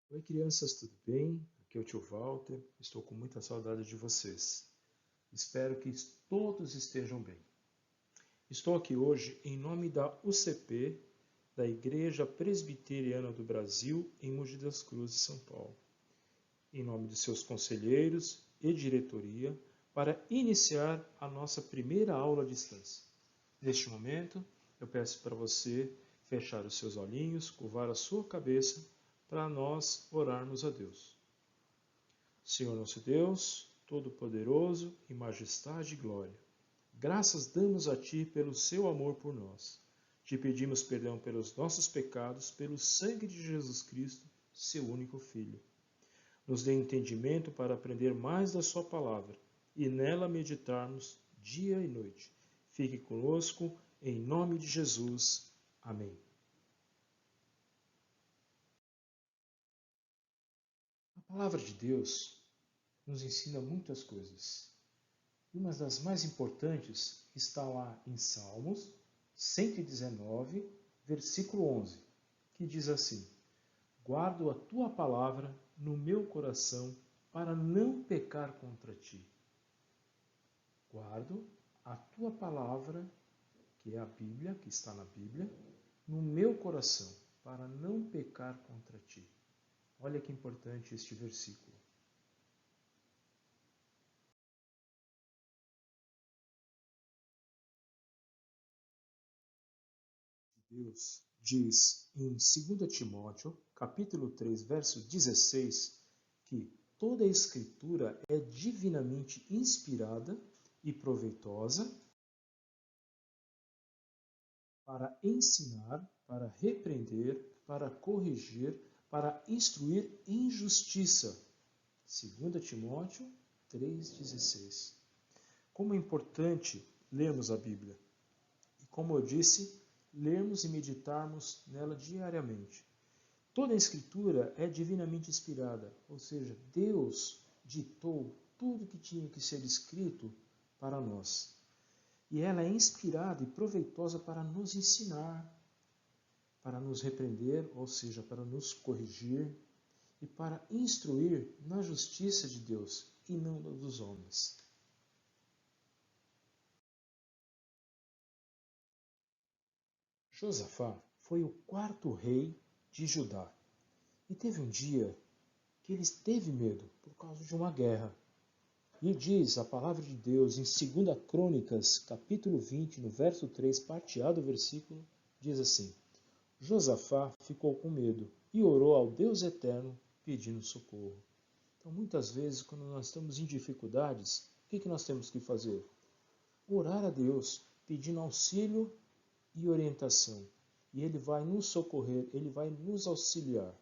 Oi, crianças, tudo bem? Aqui é o tio Walter. Estou com muita saudade de vocês. Espero que todos estejam bem. Estou aqui hoje em nome da UCP, da Igreja Presbiteriana do Brasil, em Mogi das Cruzes, São Paulo, em nome de seus conselheiros e diretoria, para iniciar a nossa primeira aula à distância. Neste momento, eu peço para você fechar os seus olhinhos, curvar a sua cabeça, para nós orarmos a Deus. Senhor nosso Deus, Todo-Poderoso, em majestade e glória, graças damos a Ti pelo seu amor por nós. Te pedimos perdão pelos nossos pecados, pelo sangue de Jesus Cristo, seu único Filho. Nos dê entendimento para aprender mais da Sua palavra e nela meditarmos dia e noite. Fique conosco, em nome de Jesus. Amém. A palavra de Deus nos ensina muitas coisas. Uma das mais importantes está lá em Salmos 119, versículo 11, que diz assim: Guardo a tua palavra no meu coração para não pecar contra ti. Guardo a tua palavra, que é a Bíblia, que está na Bíblia, no meu coração para não pecar contra ti. Olha que importante este versículo. Deus diz em 2 Timóteo, capítulo 3, verso 16, que toda a escritura é divinamente inspirada e proveitosa para ensinar, para repreender, para corrigir, para instruir em justiça. 2 Timóteo 3,16. Como é importante lermos a Bíblia. E como eu disse, lermos e meditarmos nela diariamente. Toda a Escritura é divinamente inspirada, ou seja, Deus ditou tudo que tinha que ser escrito para nós. E ela é inspirada e proveitosa para nos ensinar, para nos repreender, ou seja, para nos corrigir e para instruir na justiça de Deus e não dos homens. Josafá foi o quarto rei de Judá. E teve um dia que ele teve medo por causa de uma guerra. E diz a palavra de Deus em 2 Crônicas, capítulo 20, no verso 3, parte A do versículo, diz assim: Josafá ficou com medo e orou ao Deus eterno pedindo socorro. Então, muitas vezes, quando nós estamos em dificuldades, o que nós temos que fazer? Orar a Deus, pedindo auxílio e orientação. E Ele vai nos socorrer, Ele vai nos auxiliar.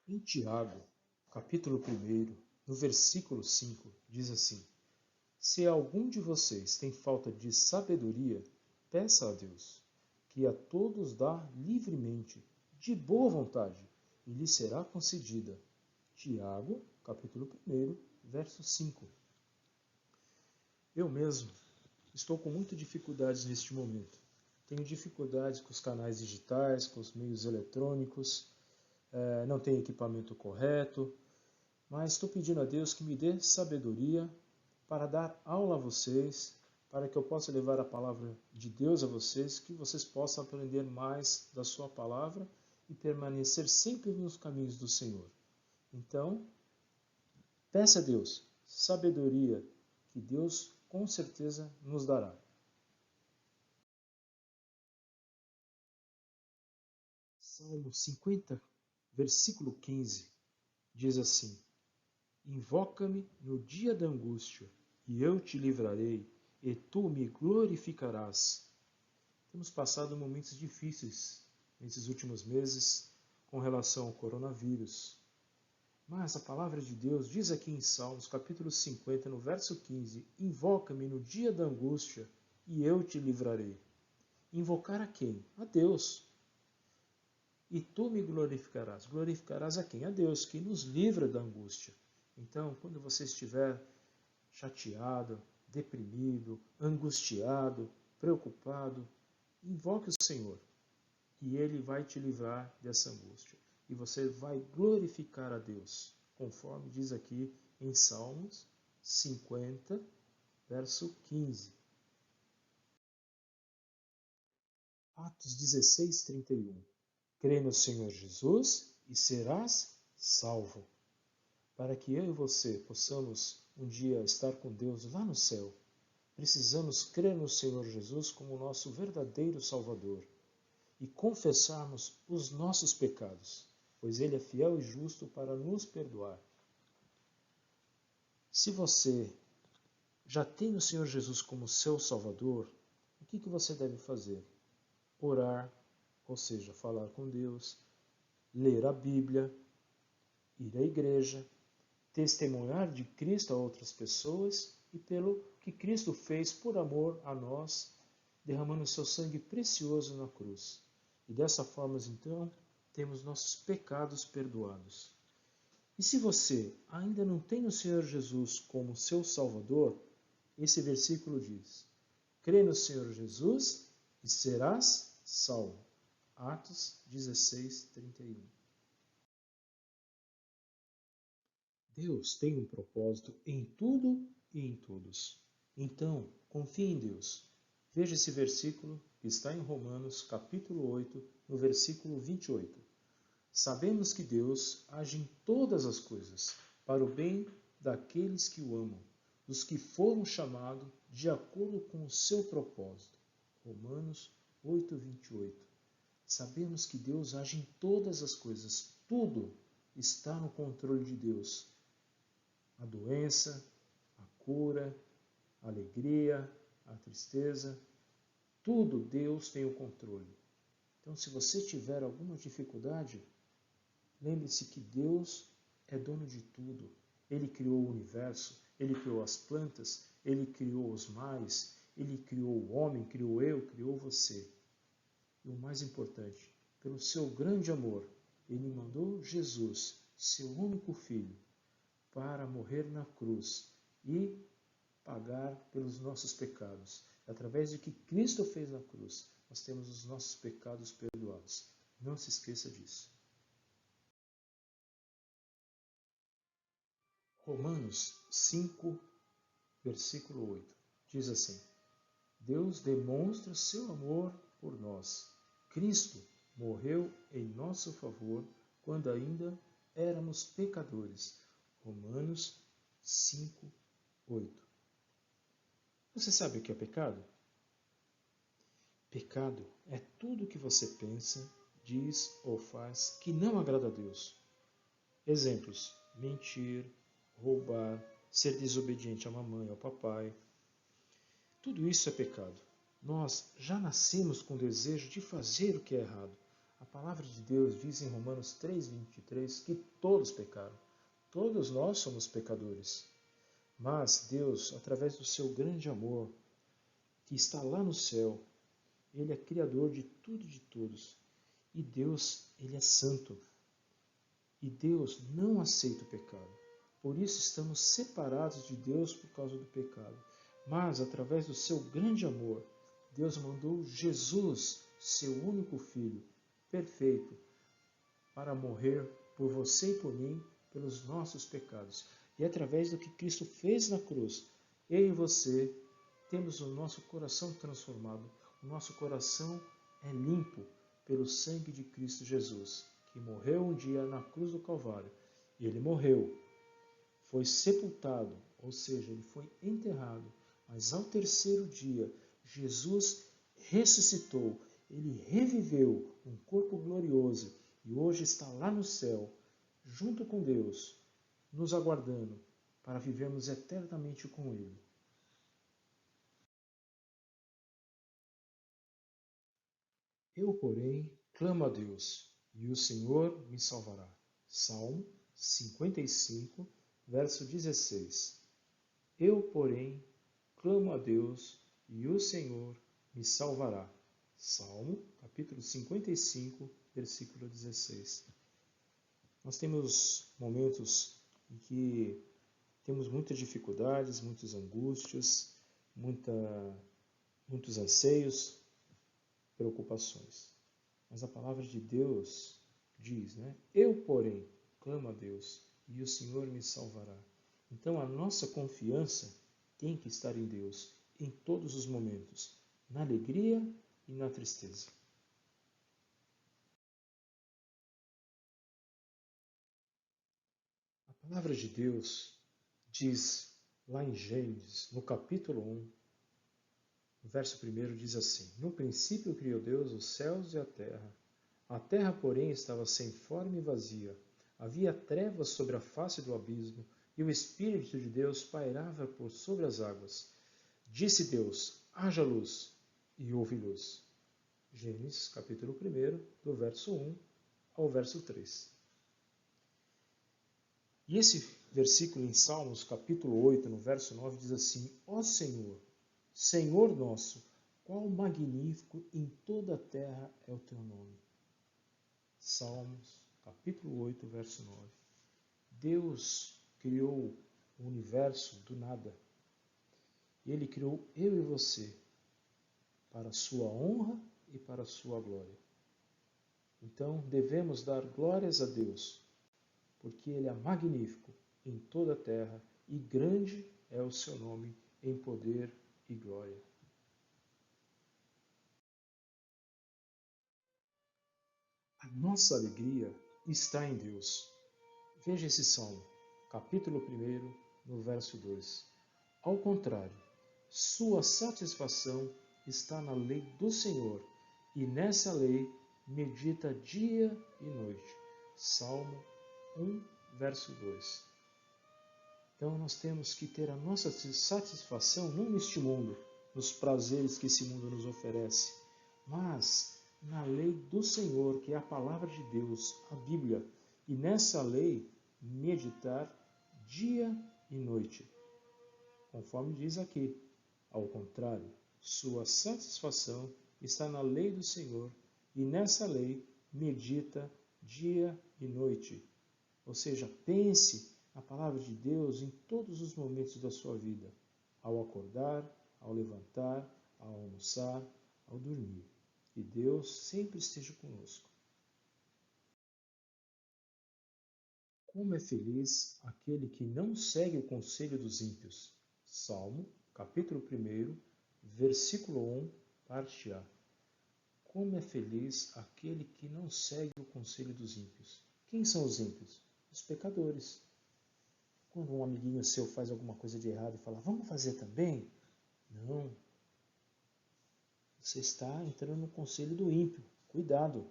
Em Tiago, capítulo 1, no versículo 5, diz assim: Se algum de vocês tem falta de sabedoria, peça a Deus, que a todos dá livremente, de boa vontade, e lhe será concedida. Tiago, capítulo 1, verso 5. Eu mesmo estou com muitas dificuldades neste momento. Tenho dificuldades com os canais digitais, com os meios eletrônicos, não tenho equipamento correto, mas estou pedindo a Deus que me dê sabedoria para dar aula a vocês, para que eu possa levar a palavra de Deus a vocês, que vocês possam aprender mais da sua palavra e permanecer sempre nos caminhos do Senhor. Então, peça a Deus sabedoria, que Deus com certeza nos dará. Salmo 50, versículo 15, diz assim: Invoca-me no dia da angústia, e eu te livrarei, e tu me glorificarás. Temos passado momentos difíceis nesses últimos meses com relação ao coronavírus. Mas a palavra de Deus diz aqui em Salmos, capítulo 50, no verso 15, Invoca-me no dia da angústia, e eu te livrarei. Invocar a quem? A Deus. E tu me glorificarás. Glorificarás a quem? A Deus, que nos livra da angústia. Então, quando você estiver chateado, deprimido, angustiado, preocupado, invoque o Senhor. e Ele vai te livrar dessa angústia. E você vai glorificar a Deus, conforme diz aqui em Salmos 50, verso 15. Atos 16, 31. Crê no Senhor Jesus e serás salvo. Para que eu e você possamos um dia estar com Deus lá no céu, precisamos crer no Senhor Jesus como nosso verdadeiro Salvador e confessarmos os nossos pecados, pois Ele é fiel e justo para nos perdoar. Se você já tem o Senhor Jesus como seu Salvador, o que você deve fazer? Orar, ou seja, falar com Deus, ler a Bíblia, ir à igreja, testemunhar de Cristo a outras pessoas e pelo que Cristo fez por amor a nós, derramando seu sangue precioso na cruz. E dessa forma, então, temos nossos pecados perdoados. E se você ainda não tem o Senhor Jesus como seu Salvador, esse versículo diz: crê no Senhor Jesus e serás salvo. Atos 16, 31. Deus tem um propósito em tudo e em todos. Então, confie em Deus. Veja esse versículo que está em Romanos, capítulo 8, no versículo 28. Sabemos que Deus age em todas as coisas para o bem daqueles que o amam, dos que foram chamados de acordo com o seu propósito. Romanos 8, 28. Sabemos que Deus age em todas as coisas. Tudo está no controle de Deus. A doença, a cura, a alegria, a tristeza, tudo Deus tem o controle. Então, se você tiver alguma dificuldade, lembre-se que Deus é dono de tudo. Ele criou o universo, Ele criou as plantas, Ele criou os mares, Ele criou o homem, criou eu, criou você. E o mais importante, pelo seu grande amor, Ele mandou Jesus, seu único filho, para morrer na cruz e pagar pelos nossos pecados. Através do que Cristo fez na cruz, nós temos os nossos pecados perdoados. Não se esqueça disso. Romanos 5, versículo 8, diz assim: Deus demonstra seu amor por nós. Cristo morreu em nosso favor quando ainda éramos pecadores. Romanos 5, 8. Você sabe o que é pecado? Pecado é tudo que você pensa, diz ou faz que não agrada a Deus. Exemplos: mentir, roubar, ser desobediente à mamãe ou ao papai. Tudo isso é pecado. Nós já nascemos com o desejo de fazer o que é errado. A palavra de Deus diz em Romanos 3:23 que todos pecaram. Todos nós somos pecadores. Mas Deus, através do seu grande amor, que está lá no céu, Ele é criador de tudo e de todos. E Deus, Ele é santo. E Deus não aceita o pecado. Por isso estamos separados de Deus por causa do pecado. Mas, através do seu grande amor, Deus mandou Jesus, seu único Filho, perfeito, para morrer por você e por mim, pelos nossos pecados. E através do que Cristo fez na cruz, eu e você temos o nosso coração transformado. O nosso coração é limpo pelo sangue de Cristo Jesus, que morreu um dia na cruz do Calvário. E ele morreu, foi sepultado, ou seja, ele foi enterrado. Mas ao terceiro dia, Jesus ressuscitou, ele reviveu um corpo glorioso e hoje está lá no céu, junto com Deus, nos aguardando para vivermos eternamente com Ele. Eu, porém, clamo a Deus, e o Senhor me salvará. Salmo 55, verso 16. Eu, porém, clamo a Deus, e o Senhor me salvará. Salmo, capítulo 55, versículo 16. Nós temos momentos em que temos muitas dificuldades, muitas angústias, muitos anseios, preocupações. Mas a palavra de Deus diz, né? Eu, porém, clamo a Deus e o Senhor me salvará. Então a nossa confiança tem que estar em Deus em todos os momentos, na alegria e na tristeza. A palavra de Deus diz lá em Gênesis, no capítulo 1, o verso 1 diz assim: No princípio criou Deus os céus e a terra. A terra, porém, estava sem forma e vazia. Havia trevas sobre a face do abismo, e o Espírito de Deus pairava por sobre as águas. Disse Deus: haja luz, e houve luz. Gênesis, capítulo 1, do verso 1 ao verso 3. E esse versículo em Salmos, capítulo 8, no verso 9, diz assim: Ó Senhor, Senhor nosso, quão magnífico em toda a terra é o teu nome. Salmos, capítulo 8, verso 9. Deus criou o universo do nada. Ele criou eu e você para a sua honra e para a sua glória. Então, devemos dar glórias a Deus, porque Ele é magnífico em toda a terra e grande é o seu nome em poder e glória. A nossa alegria está em Deus. Veja esse salmo, capítulo 1, no verso 2. Ao contrário, sua satisfação está na lei do Senhor, e nessa lei medita dia e noite. Salmo 1, verso 2. Então nós temos que ter a nossa satisfação não neste mundo, nos prazeres que esse mundo nos oferece, mas na lei do Senhor, que é a palavra de Deus, a Bíblia, e nessa lei meditar dia e noite. Conforme diz aqui, ao contrário, sua satisfação está na lei do Senhor, e nessa lei medita dia e noite. Ou seja, pense na palavra de Deus em todos os momentos da sua vida, ao acordar, ao levantar, ao almoçar, ao dormir. Que Deus sempre esteja conosco. Como é feliz aquele que não segue o conselho dos ímpios. Salmo, capítulo 1, versículo 1, parte A. Como é feliz aquele que não segue o conselho dos ímpios. Quem são os ímpios? Os pecadores. Quando um amiguinho seu faz alguma coisa de errado e fala, vamos fazer também? Não. Você está entrando no conselho do ímpio. Cuidado.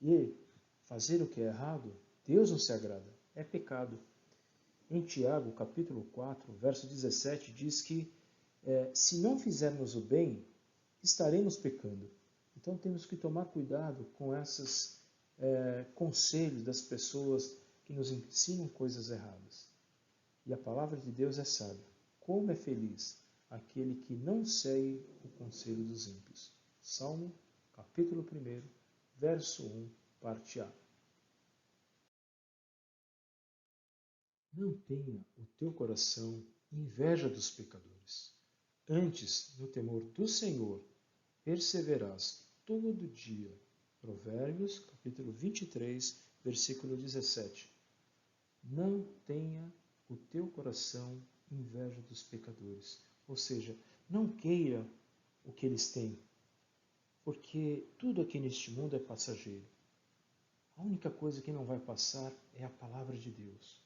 E fazer o que é errado, Deus não se agrada. É pecado. Em Tiago, capítulo 4, verso 17, diz que se não fizermos o bem, estaremos pecando. Então temos que tomar cuidado com esses conselhos das pessoas que nos ensinam coisas erradas. E a palavra de Deus é sábia. Como é feliz aquele que não segue o conselho dos ímpios. Salmo, capítulo 1, verso 1, parte A. Não tenha o teu coração inveja dos pecadores. Antes, no temor do Senhor, perseverarás todo dia. Provérbios, capítulo 23, versículo 17. Não tenha o teu coração inveja dos pecadores. Ou seja, não queira o que eles têm, porque tudo aqui neste mundo é passageiro. A única coisa que não vai passar é a palavra de Deus.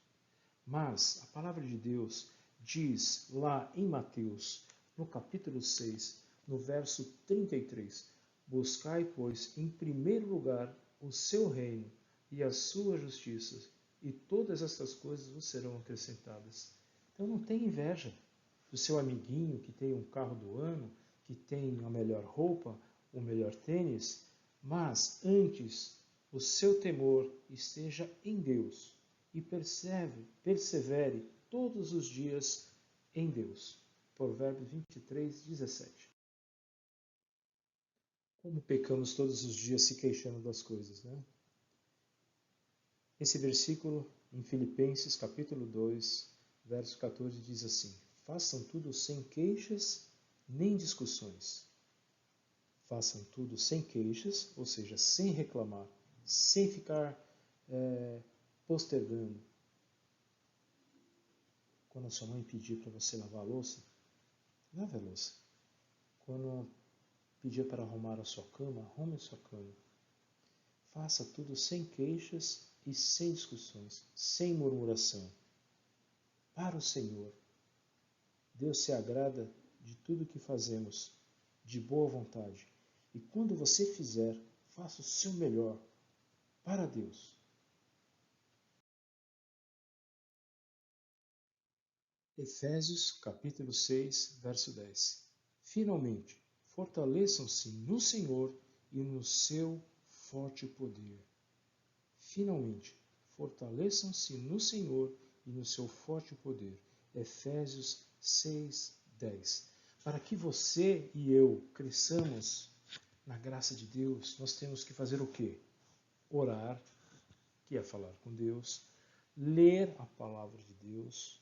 Mas a palavra de Deus diz lá em Mateus, no capítulo 6, no verso 33, buscai, pois, em primeiro lugar o seu reino e a sua justiça, e todas estas coisas vos serão acrescentadas. Então não tenha inveja do seu amiguinho que tem um carro do ano, que tem a melhor roupa, o melhor tênis, mas antes o seu temor esteja em Deus e persevere todos os dias em Deus. Provérbios 23, 17. Como pecamos todos os dias se queixando das coisas, né? Esse versículo em Filipenses capítulo 2, verso 14 diz assim: façam tudo sem queixas nem discussões. Façam tudo sem queixas, ou seja, sem reclamar, sem ficar postergando. Quando a sua mãe pedir para você lavar a louça, lave a louça. Quando pedir para arrumar a sua cama, arrume a sua cama. Faça tudo sem queixas e sem discussões, sem murmuração. Para o Senhor. Deus se agrada de tudo que fazemos, de boa vontade. E quando você fizer, faça o seu melhor para Deus. Efésios capítulo 6, verso 10. Finalmente, fortaleçam-se no Senhor e no seu forte poder. Finalmente, fortaleçam-se no Senhor e no seu forte poder. Efésios 6, 10. Para que você e eu cresçamos na graça de Deus, nós temos que fazer o quê? Orar, que é falar com Deus, ler a palavra de Deus.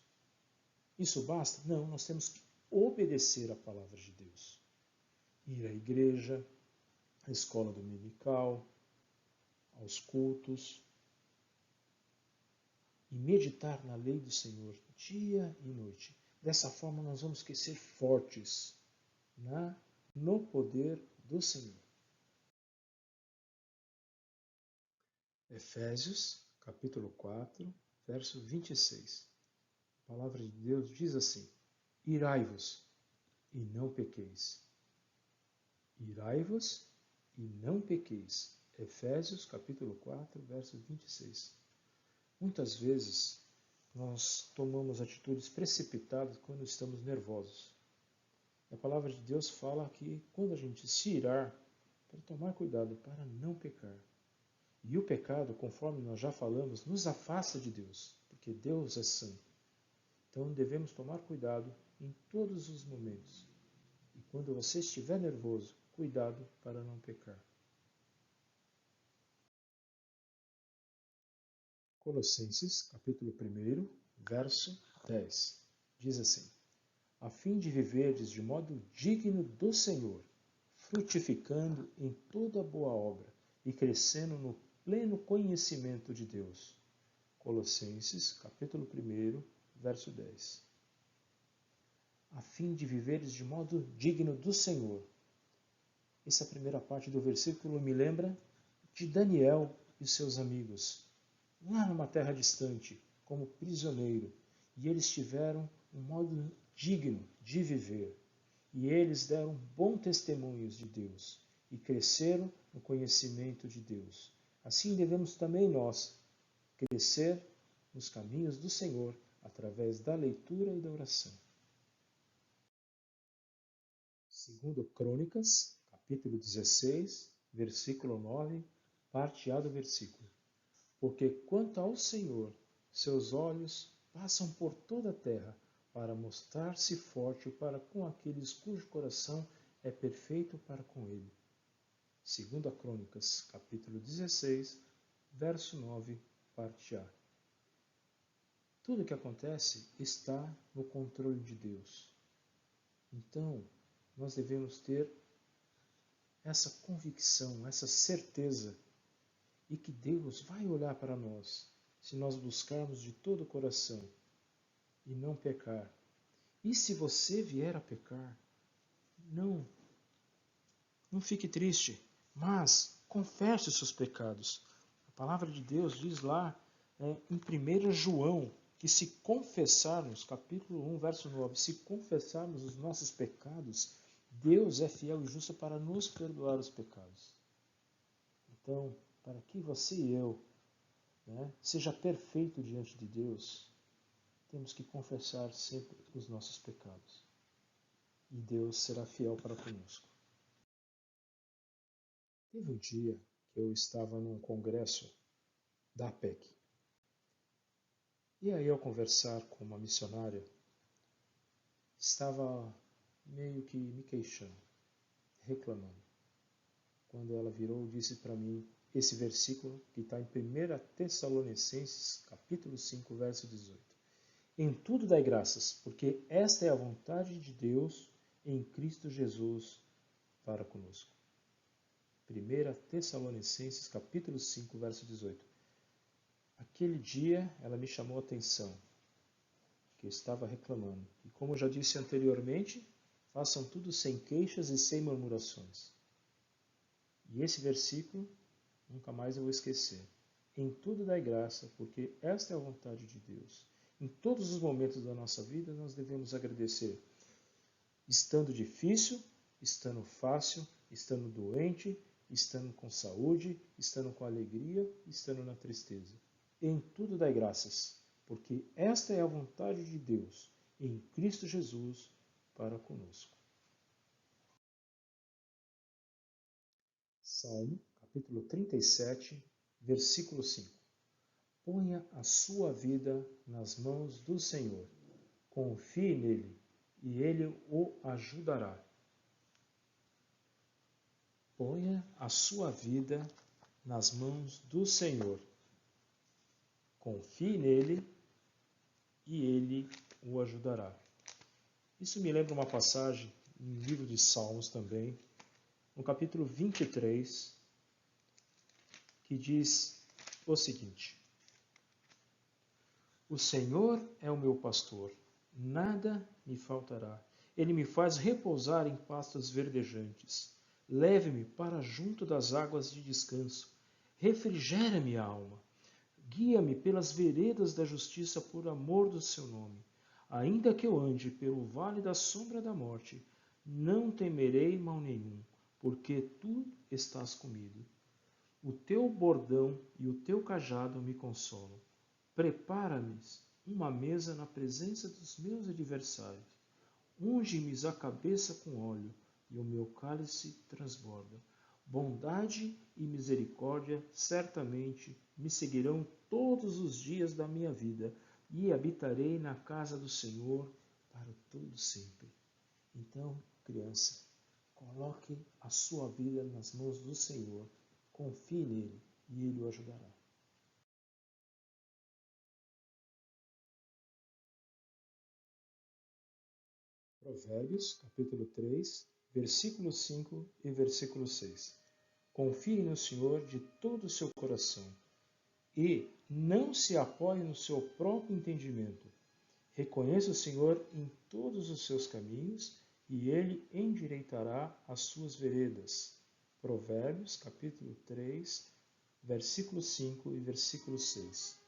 Isso basta? Não, nós temos que obedecer a palavra de Deus. Ir à igreja, à escola dominical, aos cultos, e meditar na lei do Senhor dia e noite. Dessa forma nós vamos crescer fortes no poder do Senhor. Efésios, capítulo 4, verso 26. A palavra de Deus diz assim: Irai-vos e não pequeis. Irai-vos e não pequeis. Efésios, capítulo 4, verso 26. Muitas vezes nós tomamos atitudes precipitadas quando estamos nervosos. A palavra de Deus fala que quando a gente se irar, para tomar cuidado para não pecar. E o pecado, conforme nós já falamos, nos afasta de Deus, porque Deus é santo. Então devemos tomar cuidado em todos os momentos. E quando você estiver nervoso, cuidado para não pecar. Colossenses, capítulo 1, verso 10. Diz assim: a fim de viverdes de modo digno do Senhor, frutificando em toda boa obra e crescendo no pleno conhecimento de Deus. Colossenses, capítulo 1, verso 10. A fim de viveres de modo digno do Senhor. Essa primeira parte do versículo me lembra de Daniel e seus amigos, lá numa terra distante, como prisioneiro, e eles tiveram um modo digno de viver. E eles deram bom testemunhos de Deus e cresceram no conhecimento de Deus. Assim devemos também nós crescer nos caminhos do Senhor através da leitura e da oração. Segundo Crônicas, capítulo 16, versículo 9, parte A do versículo. Porque quanto ao Senhor, seus olhos passam por toda a terra, para mostrar-se forte para com aqueles cujo coração é perfeito para com ele. Segunda Crônicas, capítulo 16, verso 9, parte A. Tudo o que acontece está no controle de Deus. Então, nós devemos ter essa convicção, essa certeza, e que Deus vai olhar para nós, se nós buscarmos de todo o coração e não pecar. E se você vier a pecar, não fique triste, mas confesse os seus pecados. A palavra de Deus diz lá em 1 João que se confessarmos, capítulo 1, verso 9, se confessarmos os nossos pecados, Deus é fiel e justo para nos perdoar os pecados. Então, para que você e eu seja perfeito diante de Deus, temos que confessar sempre os nossos pecados. E Deus será fiel para conosco. Teve um dia que eu estava num congresso da APEC. E aí, ao conversar com uma missionária, estava meio que me queixando, reclamando. Quando ela virou, disse para mim esse versículo que está em 1 Tessalonicenses, capítulo 5, verso 18. Em tudo dai graças, porque esta é a vontade de Deus em Cristo Jesus para conosco. 1 Tessalonicenses, capítulo 5, verso 18. Aquele dia ela me chamou a atenção, que eu estava reclamando. E como eu já disse anteriormente, façam tudo sem queixas e sem murmurações. E esse versículo, nunca mais eu vou esquecer. Em tudo dai graça, porque esta é a vontade de Deus. Em todos os momentos da nossa vida, nós devemos agradecer. Estando difícil, estando fácil, estando doente, estando com saúde, estando com alegria, estando na tristeza. Em tudo dai graças, porque esta é a vontade de Deus, em Cristo Jesus, para conosco. Salmo, capítulo 37, versículo 5. Ponha a sua vida nas mãos do Senhor. Confie nele, e ele o ajudará. Ponha a sua vida nas mãos do Senhor. Confie nele, e ele o ajudará. Isso me lembra uma passagem no livro de Salmos também, no capítulo 23, que diz o seguinte: O Senhor é o meu pastor, nada me faltará. Ele me faz repousar em pastos verdejantes. Leve-me para junto das águas de descanso. Refrigera minha alma. Guia-me pelas veredas da justiça por amor do seu nome. Ainda que eu ande pelo vale da sombra da morte, não temerei mal nenhum, porque tu estás comigo. O teu bordão e o teu cajado me consolam. Prepara-me uma mesa na presença dos meus adversários. Unge-me a cabeça com óleo, e o meu cálice transborda. Bondade e misericórdia certamente me seguirão todos os dias da minha vida, e habitarei na casa do Senhor para todo sempre. Então, criança, coloque a sua vida nas mãos do Senhor, confie nele e ele o ajudará. Provérbios, capítulo 3, versículo 5 e versículo 6. Confie no Senhor de todo o seu coração e não se apoie no seu próprio entendimento. Reconheça o Senhor em todos os seus caminhos e ele endireitará as suas veredas. Provérbios, capítulo 3, versículo 5 e versículo 6.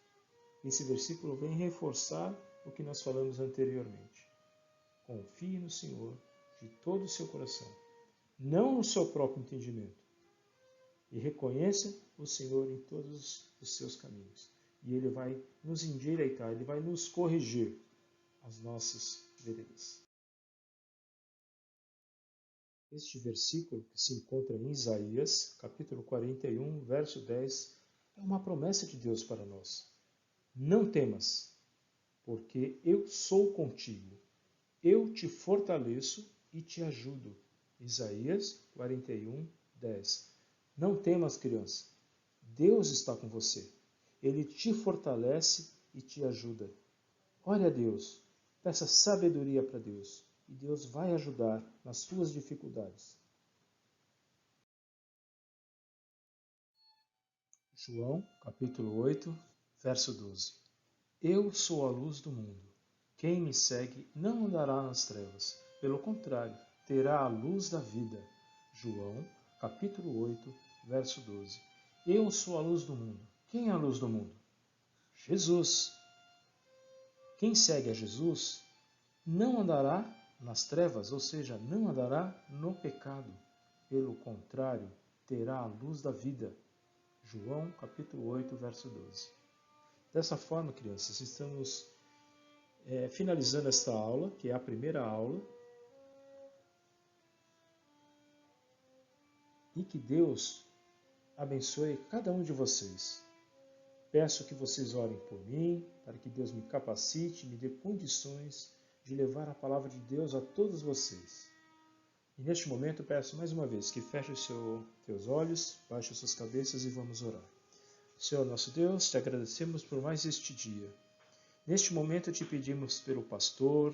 Esse versículo vem reforçar o que nós falamos anteriormente. Confie no Senhor de todo o seu coração, não no seu próprio entendimento. E reconheça o Senhor em todos os seus caminhos. E Ele vai nos endireitar, Ele vai nos corrigir as nossas veredas. Este versículo, que se encontra em Isaías, capítulo 41, verso 10, é uma promessa de Deus para nós. Não temas, porque eu sou contigo. Eu te fortaleço e te ajudo. Isaías 41, 10. Não temas, criança. Deus está com você. Ele te fortalece e te ajuda. Ore a Deus. Peça sabedoria para Deus. E Deus vai ajudar nas suas dificuldades. João, capítulo 8, verso 12. Eu sou a luz do mundo. Quem me segue não andará nas trevas. Pelo contrário, terá a luz da vida. João, capítulo 8, verso 12. Eu sou a luz do mundo. Quem é a luz do mundo? Jesus. Quem segue a Jesus não andará nas trevas, ou seja, não andará no pecado. Pelo contrário, terá a luz da vida. João, capítulo 8, verso 12. Dessa forma, crianças, estamos finalizando esta aula, que é a primeira aula, e que Deus abençoe cada um de vocês. Peço que vocês orem por mim, para que Deus me capacite, me dê condições de levar a palavra de Deus a todos vocês. E neste momento peço mais uma vez que feche os teus olhos, baixe as suas cabeças e vamos orar. Senhor nosso Deus, te agradecemos por mais este dia. Neste momento te pedimos pelo pastor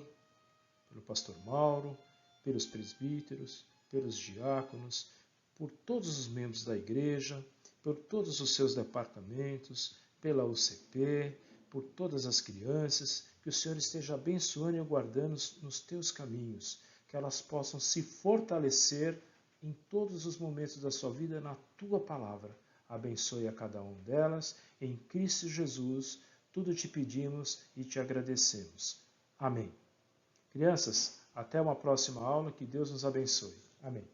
Mauro, pelos presbíteros, pelos diáconos, por todos os membros da igreja, por todos os seus departamentos, pela UCP, por todas as crianças, que o Senhor esteja abençoando e guardando nos teus caminhos, que elas possam se fortalecer em todos os momentos da sua vida na tua palavra. Abençoe a cada uma delas, em Cristo Jesus, tudo te pedimos e te agradecemos. Amém. Crianças, até uma próxima aula, que Deus nos abençoe. Amém.